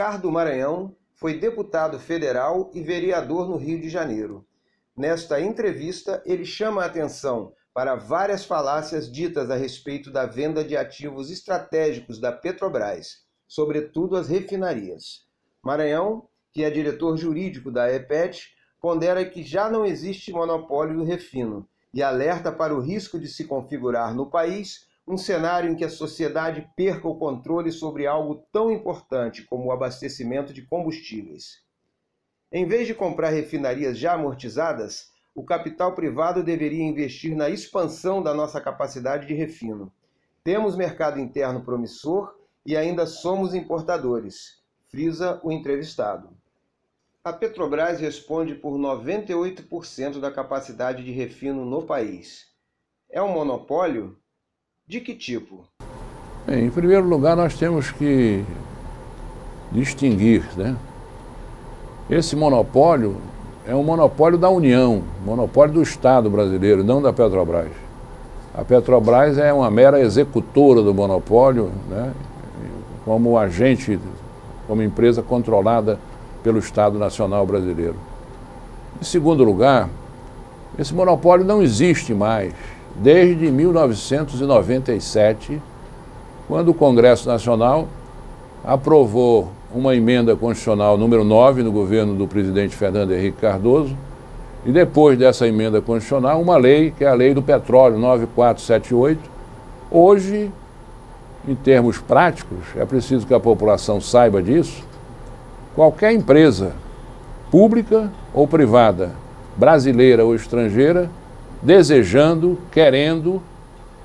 Ricardo Maranhão foi deputado federal e vereador no Rio de Janeiro. Nesta entrevista, ele chama a atenção para várias falácias ditas a respeito da venda de ativos estratégicos da Petrobras, sobretudo as refinarias. Maranhão, que é diretor jurídico da EPET, pondera que já não existe monopólio do refino e alerta para o risco de se configurar no país um cenário em que a sociedade perca o controle sobre algo tão importante como o abastecimento de combustíveis. Em vez de comprar refinarias já amortizadas, o capital privado deveria investir na expansão da nossa capacidade de refino. Temos mercado interno promissor e ainda somos importadores, frisa o entrevistado. A Petrobras responde por 98% da capacidade de refino no país. É um monopólio? De que tipo? Bem, em primeiro lugar, nós temos que distinguir, né? Esse monopólio é um monopólio da União, monopólio do Estado brasileiro, não da Petrobras. A Petrobras é uma mera executora do monopólio, né? Como agente, como empresa controlada pelo Estado Nacional Brasileiro. Em segundo lugar, esse monopólio não existe mais desde 1997, quando o Congresso Nacional aprovou uma emenda constitucional número 9 no governo do presidente Fernando Henrique Cardoso, e depois dessa emenda constitucional, uma lei, que é a Lei do Petróleo 9478. Hoje, em termos práticos, é preciso que a população saiba disso, qualquer empresa, pública ou privada, brasileira ou estrangeira, desejando, querendo,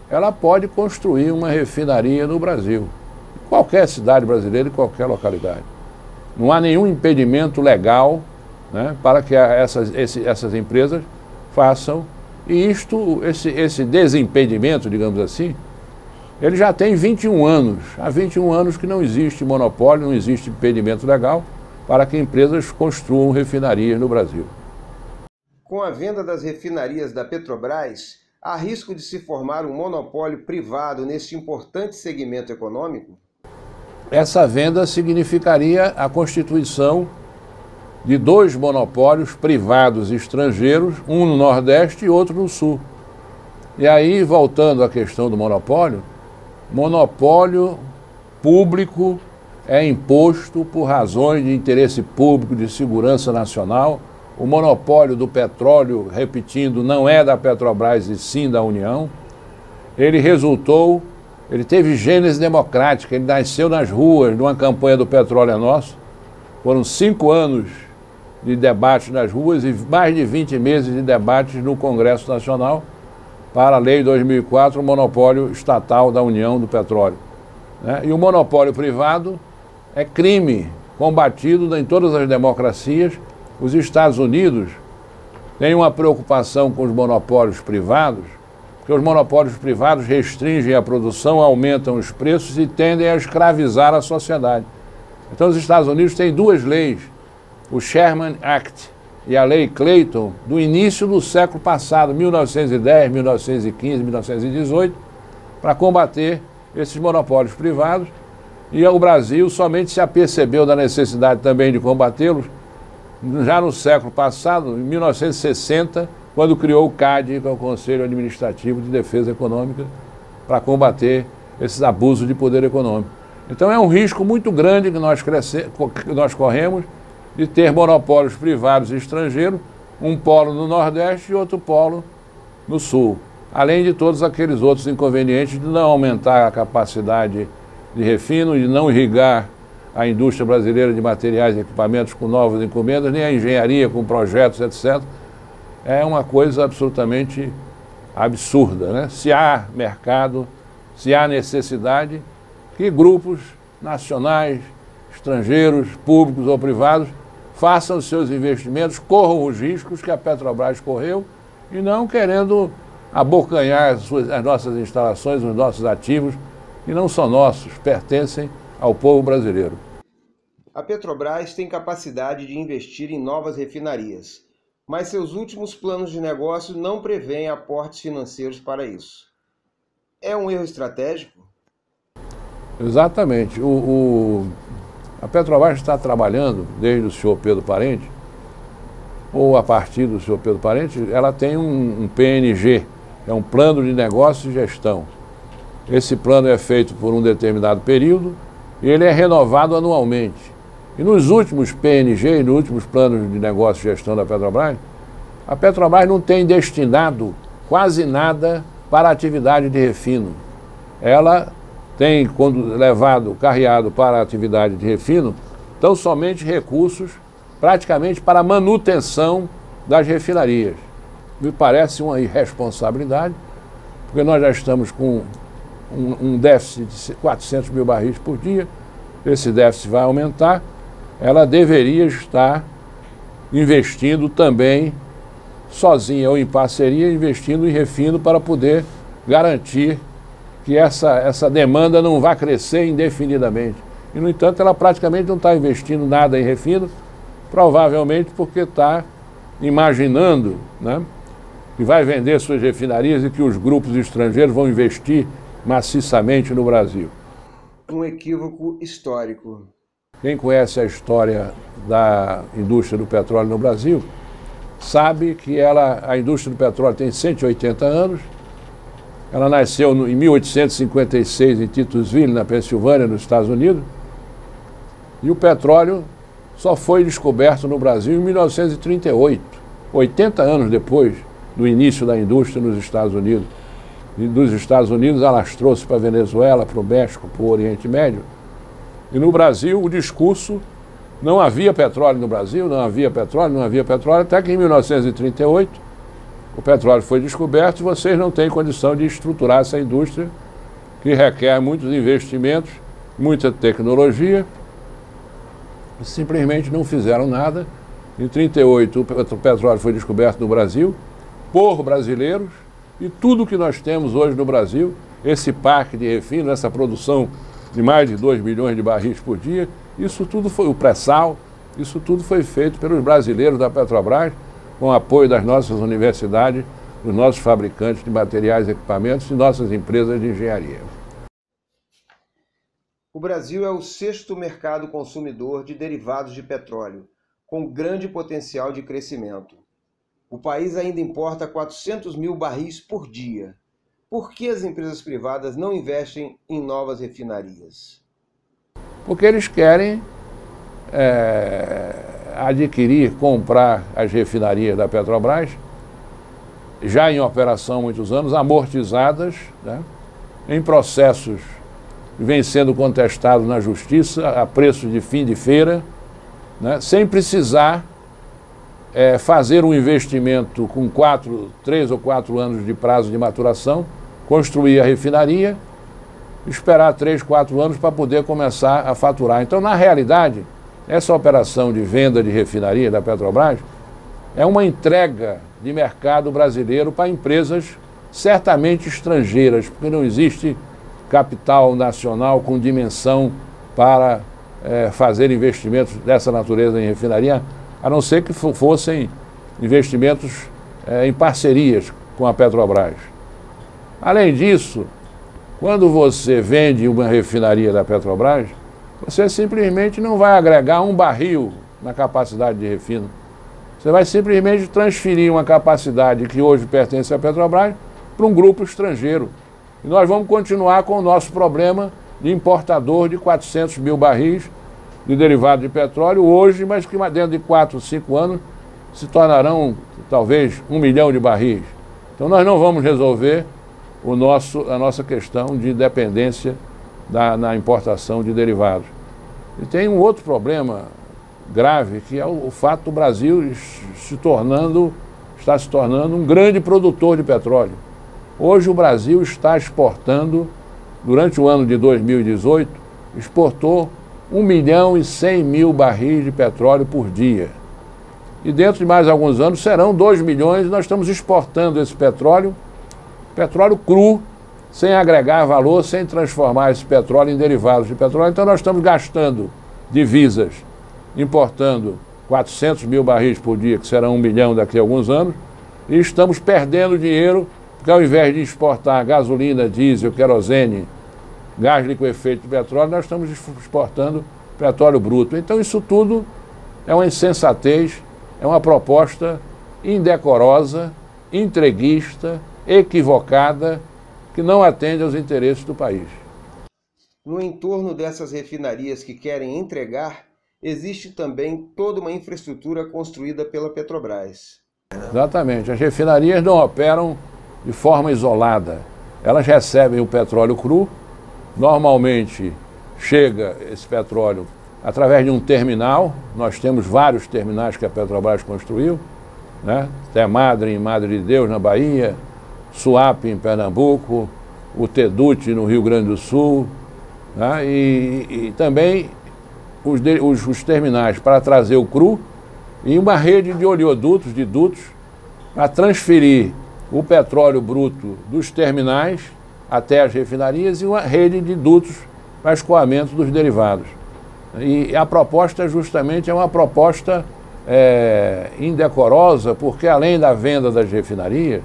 ela pode construir uma refinaria no Brasil, em qualquer cidade brasileira, em qualquer localidade. Não há nenhum impedimento legal, né, para que essas empresas façam, e esse desimpedimento, digamos assim, ele já tem 21 anos. Há 21 anos que não existe monopólio, não existe impedimento legal para que empresas construam refinarias no Brasil. Com a venda das refinarias da Petrobras, há risco de se formar um monopólio privado neste importante segmento econômico? Essa venda significaria a constituição de dois monopólios privados estrangeiros, um no Nordeste e outro no Sul. E aí, voltando à questão do monopólio público é imposto por razões de interesse público, de segurança nacional. O monopólio do petróleo, repetindo, não é da Petrobras e sim da União. Ele teve gênese democrática, ele nasceu nas ruas de uma campanha do Petróleo é Nosso. Foram 5 anos de debate nas ruas e mais de 20 meses de debates no Congresso Nacional para a Lei 2004, o monopólio estatal da União do Petróleo, né? E o monopólio privado é crime combatido em todas as democracias. Os Estados Unidos têm uma preocupação com os monopólios privados, porque os monopólios privados restringem a produção, aumentam os preços e tendem a escravizar a sociedade. Então os Estados Unidos têm duas leis, o Sherman Act e a Lei Clayton, do início do século passado, 1910, 1915, 1918, para combater esses monopólios privados. E o Brasil somente se apercebeu da necessidade também de combatê-los já no século passado, em 1960, quando criou o CAD, que é o Conselho Administrativo de Defesa Econômica, para combater esses abusos de poder econômico. Então é um risco muito grande que nós corremos de ter monopólios privados e estrangeiros, um polo no Nordeste e outro polo no Sul. Além de todos aqueles outros inconvenientes de não aumentar a capacidade de refino, de não irrigar a indústria brasileira de materiais e equipamentos com novas encomendas, nem a engenharia com projetos, etc. É uma coisa absolutamente absurda, né? Se há mercado, se há necessidade, que grupos nacionais, estrangeiros, públicos ou privados, façam os seus investimentos, corram os riscos que a Petrobras correu e não querendo abocanhar as nossas instalações, os nossos ativos, que não são nossos, pertencem ao povo brasileiro. A Petrobras tem capacidade de investir em novas refinarias, mas seus últimos planos de negócio não prevêem aportes financeiros para isso. É um erro estratégico? Exatamente. A Petrobras está trabalhando, desde o senhor Pedro Parente, ou a partir do senhor Pedro Parente, ela tem um PNG, é um plano de negócio e gestão. Esse plano é feito por um determinado período e ele é renovado anualmente. E nos últimos PNG, nos últimos planos de negócio e gestão da Petrobras, a Petrobras não tem destinado quase nada para a atividade de refino. Ela tem carreado para a atividade de refino tão somente recursos praticamente para a manutenção das refinarias. Me parece uma irresponsabilidade, porque nós já estamos com um déficit de 400 mil barris por dia, esse déficit vai aumentar, ela deveria estar investindo também, sozinha ou em parceria, investindo em refino para poder garantir que essa demanda não vá crescer indefinidamente. E, no entanto, ela praticamente não está investindo nada em refino, provavelmente porque está imaginando, né, que vai vender suas refinarias e que os grupos estrangeiros vão investir maciçamente no Brasil. Um equívoco histórico. Quem conhece a história da indústria do petróleo no Brasil sabe que a indústria do petróleo tem 180 anos. Ela nasceu em 1856 em Titusville, na Pensilvânia, nos Estados Unidos. E o petróleo só foi descoberto no Brasil em 1938, 80 anos depois do início da indústria nos Estados Unidos. E dos Estados Unidos alastrou-se para a Venezuela, para o México, para o Oriente Médio. E no Brasil o discurso, não havia petróleo no Brasil, não havia petróleo, até que em 1938 o petróleo foi descoberto e vocês não têm condição de estruturar essa indústria que requer muitos investimentos, muita tecnologia. Simplesmente não fizeram nada. Em 1938 o petróleo foi descoberto no Brasil por brasileiros e tudo que nós temos hoje no Brasil, esse parque de refino, essa produção de mais de 2 milhões de barris por dia, isso tudo foi o pré-sal, isso tudo foi feito pelos brasileiros da Petrobras, com o apoio das nossas universidades, dos nossos fabricantes de materiais e equipamentos e nossas empresas de engenharia. O Brasil é o 6º mercado consumidor de derivados de petróleo, com grande potencial de crescimento. O país ainda importa 400 mil barris por dia. Por que as empresas privadas não investem em novas refinarias? Porque eles querem comprar as refinarias da Petrobras, já em operação há muitos anos, amortizadas, né, em processos que vêm sendo contestados na justiça a preço de fim de feira, né, sem precisar fazer um investimento com 3 ou 4 anos de prazo de maturação, construir a refinaria, esperar 3, 4 anos para poder começar a faturar. Então, na realidade, essa operação de venda de refinaria da Petrobras é uma entrega de mercado brasileiro para empresas certamente estrangeiras, porque não existe capital nacional com dimensão para fazer investimentos dessa natureza em refinaria, a não ser que fossem investimentos em parcerias com a Petrobras. Além disso, quando você vende uma refinaria da Petrobras, você simplesmente não vai agregar um barril na capacidade de refino. Você vai simplesmente transferir uma capacidade que hoje pertence à Petrobras para um grupo estrangeiro. E nós vamos continuar com o nosso problema de importador de 400 mil barris de derivado de petróleo hoje, mas que dentro de 4, 5 anos se tornarão talvez 1 milhão de barris. Então nós não vamos resolver a nossa questão de dependência na importação de derivados. E tem um outro problema grave, que é o fato do Brasil está se tornando um grande produtor de petróleo. Hoje o Brasil está exportando, durante o ano de 2018, exportou 1.100.000 barris de petróleo por dia. E dentro de mais alguns anos serão 2 milhões, e nós estamos exportando esse petróleo cru, sem agregar valor, sem transformar esse petróleo em derivados de petróleo. Então nós estamos gastando divisas, importando 400 mil barris por dia, que serão 1 milhão daqui a alguns anos, e estamos perdendo dinheiro, porque ao invés de exportar gasolina, diesel, querosene, gás liquefeito de petróleo, nós estamos exportando petróleo bruto. Então isso tudo é uma insensatez, é uma proposta indecorosa, entreguista, equivocada, que não atende aos interesses do país. No entorno dessas refinarias que querem entregar, existe também toda uma infraestrutura construída pela Petrobras. Exatamente. As refinarias não operam de forma isolada. Elas recebem o petróleo cru, normalmente chega esse petróleo através de um terminal. Nós temos vários terminais que a Petrobras construiu, né? Madre em Madre de Deus, na Bahia, Suape em Pernambuco, o Teduti no Rio Grande do Sul, né? E também os terminais para trazer o cru e uma rede de oleodutos, de dutos, para transferir o petróleo bruto dos terminais até as refinarias e uma rede de dutos para escoamento dos derivados. E a proposta justamente é uma proposta indecorosa, porque além da venda das refinarias,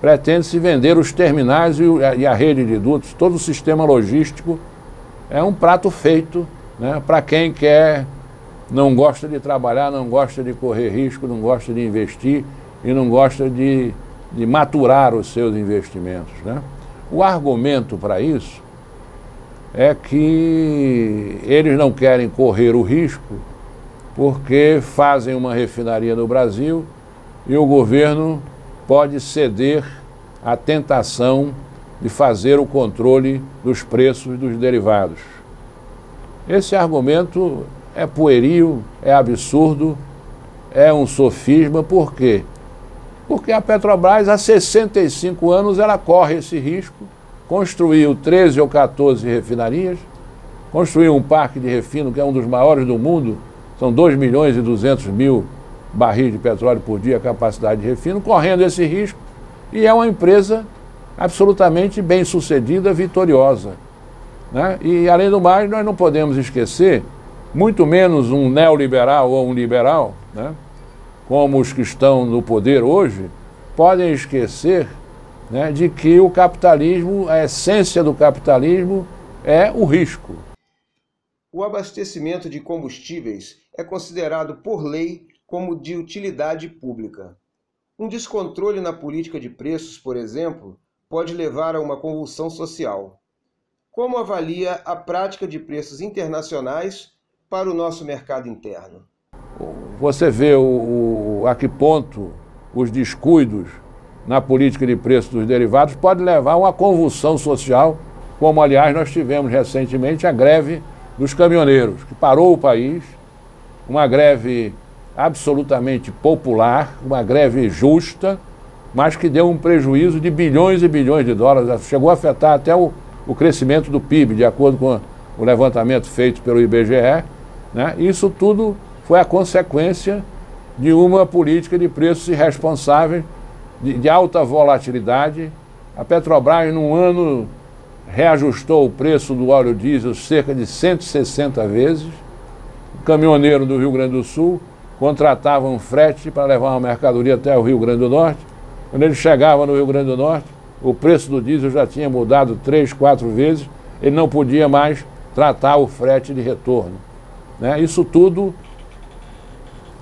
pretende-se vender os terminais e a rede de dutos, todo o sistema logístico. É um prato feito, né, para quem não gosta de trabalhar, não gosta de correr risco, não gosta de investir e não gosta de maturar os seus investimentos, né? O argumento para isso é que eles não querem correr o risco porque fazem uma refinaria no Brasil e o governo pode ceder à tentação de fazer o controle dos preços dos derivados. Esse argumento é pueril, é absurdo, é um sofisma. Por quê? Porque a Petrobras, há 65 anos, ela corre esse risco, construiu 13 ou 14 refinarias, construiu um parque de refino que é um dos maiores do mundo, são 2.200.000 barris de petróleo por dia a capacidade de refino, correndo esse risco, e é uma empresa absolutamente bem-sucedida, vitoriosa, né? E, além do mais, nós não podemos esquecer, muito menos um neoliberal ou um liberal, né, como os que estão no poder hoje, podem esquecer, né, de que o capitalismo, a essência do capitalismo é o risco. O abastecimento de combustíveis é considerado por lei como de utilidade pública. Um descontrole na política de preços, por exemplo, pode levar a uma convulsão social. Como avalia a prática de preços internacionais para o nosso mercado interno? Você vê a que ponto os descuidos na política de preços dos derivados pode levar a uma convulsão social, como, aliás, nós tivemos recentemente a greve dos caminhoneiros, que parou o país, uma greve absolutamente popular, uma greve justa, mas que deu um prejuízo de bilhões e bilhões de dólares, chegou a afetar até o crescimento do PIB, de acordo com o levantamento feito pelo IBGE, né? Isso tudo foi a consequência de uma política de preços irresponsáveis, de alta volatilidade. A Petrobras, num ano, reajustou o preço do óleo diesel cerca de 160 vezes. O caminhoneiro do Rio Grande do Sul contratava um frete para levar uma mercadoria até o Rio Grande do Norte. Quando ele chegava no Rio Grande do Norte, o preço do diesel já tinha mudado 3, 4 vezes, ele não podia mais tratar o frete de retorno, né? Isso tudo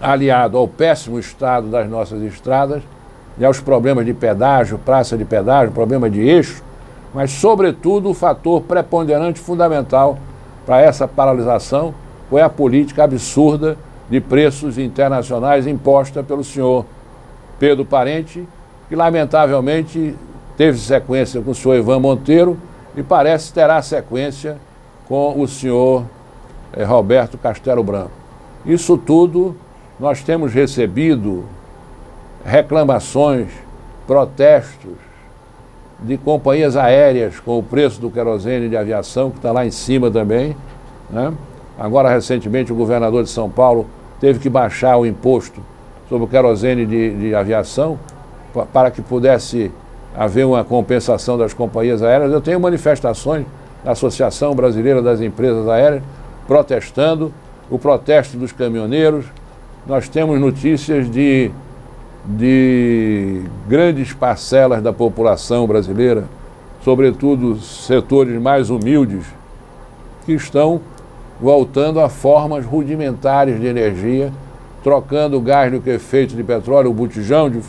aliado ao péssimo estado das nossas estradas e aos problemas de pedágio, praça de pedágio, problema de eixo, mas, sobretudo, o fator preponderante fundamental para essa paralisação foi a política absurda de preços internacionais imposta pelo senhor Pedro Parente, que, lamentavelmente, teve sequência com o senhor Ivan Monteiro e parece terá sequência com o senhor Roberto Castelo Branco. Isso tudo nós temos recebido reclamações, protestos de companhias aéreas com o preço do querosene de aviação, que está lá em cima também, né? Agora, recentemente, o governador de São Paulo teve que baixar o imposto sobre o querosene de aviação para que pudesse haver uma compensação das companhias aéreas. Eu tenho manifestações da Associação Brasileira das Empresas Aéreas protestando, o protesto dos caminhoneiros. Nós temos notícias de grandes parcelas da população brasileira, sobretudo setores mais humildes, que estão voltando a formas rudimentares de energia, trocando o gás liquefeito de petróleo, o botijão de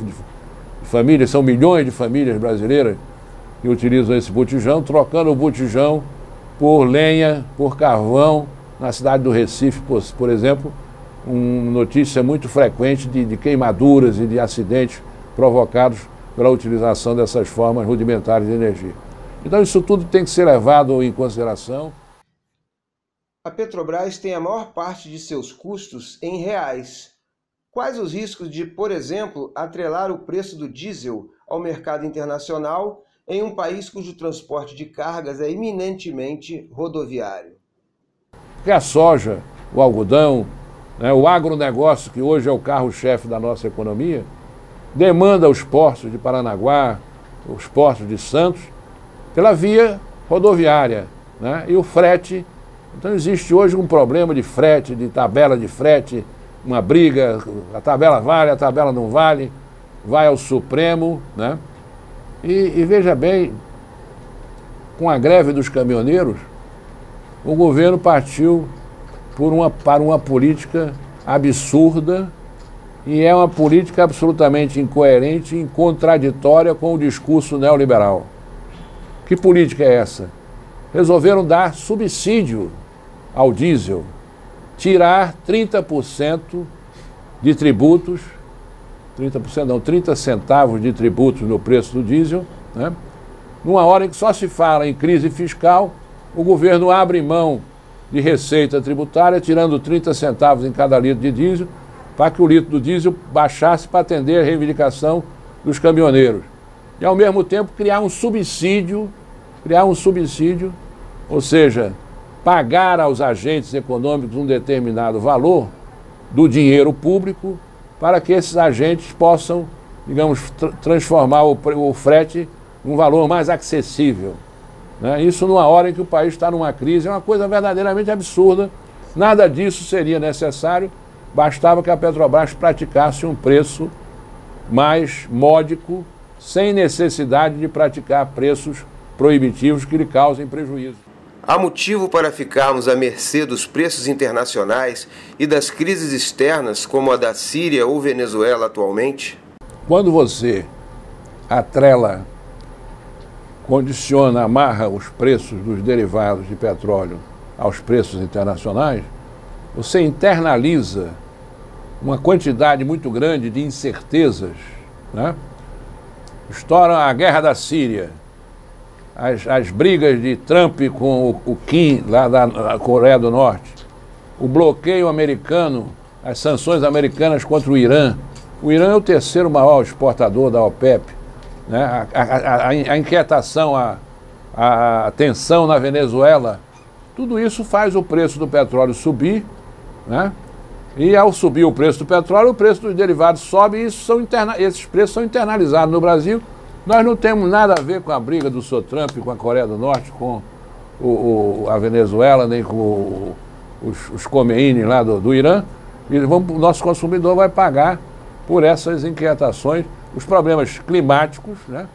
famílias, são milhões de famílias brasileiras que utilizam esse botijão, trocando o botijão por lenha, por carvão. Na cidade do Recife, por exemplo, uma notícia muito frequente de queimaduras e de acidentes provocados pela utilização dessas formas rudimentares de energia. Então isso tudo tem que ser levado em consideração. A Petrobras tem a maior parte de seus custos em reais. Quais os riscos de, por exemplo, atrelar o preço do diesel ao mercado internacional em um país cujo transporte de cargas é eminentemente rodoviário? Porque a soja, o algodão, né, o agronegócio, que hoje é o carro-chefe da nossa economia, demanda os portos de Paranaguá, os portos de Santos, pela via rodoviária, né, e o frete. Então existe hoje um problema de frete, de tabela de frete, uma briga, a tabela vale, a tabela não vale, vai ao Supremo, né? E veja bem, com a greve dos caminhoneiros, o governo partiu para uma política absurda e é uma política absolutamente incoerente e contraditória com o discurso neoliberal. Que política é essa? Resolveram dar subsídio ao diesel, tirar 30% de tributos, 30 centavos de tributos no preço do diesel, né? Numa hora em que só se fala em crise fiscal, o governo abre mão de receita tributária, tirando 30 centavos em cada litro de diesel, para que o litro do diesel baixasse para atender a reivindicação dos caminhoneiros. E, ao mesmo tempo, criar um subsídio, ou seja, pagar aos agentes econômicos um determinado valor do dinheiro público para que esses agentes possam, digamos, transformar o frete num valor mais acessível. Né? Isso numa hora em que o país está numa crise, é uma coisa verdadeiramente absurda. Nada disso seria necessário, bastava que a Petrobras praticasse um preço mais módico, sem necessidade de praticar preços proibitivos que lhe causem prejuízo. Há motivo para ficarmos à mercê dos preços internacionais e das crises externas, como a da Síria ou Venezuela atualmente? Quando você atrela, condiciona, amarra os preços dos derivados de petróleo aos preços internacionais, você internaliza uma quantidade muito grande de incertezas, né? Estoura a guerra da Síria, as brigas de Trump com o Kim, lá da Coreia do Norte, o bloqueio americano, as sanções americanas contra o Irã. O Irã é o terceiro maior exportador da OPEP, né? A inquietação, a tensão na Venezuela, tudo isso faz o preço do petróleo subir, né? E ao subir o preço do petróleo, o preço dos derivados sobe e esses preços são internalizados no Brasil. Nós não temos nada a ver com a briga do Trump com a Coreia do Norte, com a Venezuela, nem com os Khomeini lá do Irã. E o nosso consumidor vai pagar por essas inquietações, os problemas climáticos, né?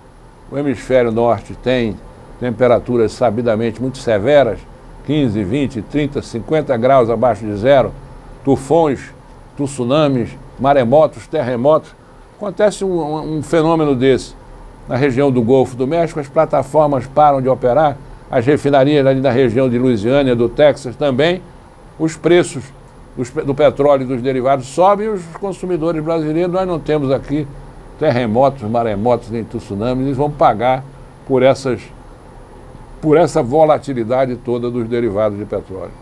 O hemisfério norte tem temperaturas sabidamente muito severas, 15, 20, 30, 50 graus abaixo de zero, tufões, tsunamis, maremotos, terremotos. Acontece um fenômeno desse na região do Golfo do México, as plataformas param de operar, as refinarias ali na região de Louisiana, do Texas também, os preços do petróleo e dos derivados sobem e os consumidores brasileiros, nós não temos aqui terremotos, maremotos, nem tsunamis, eles vão pagar por essa volatilidade toda dos derivados de petróleo.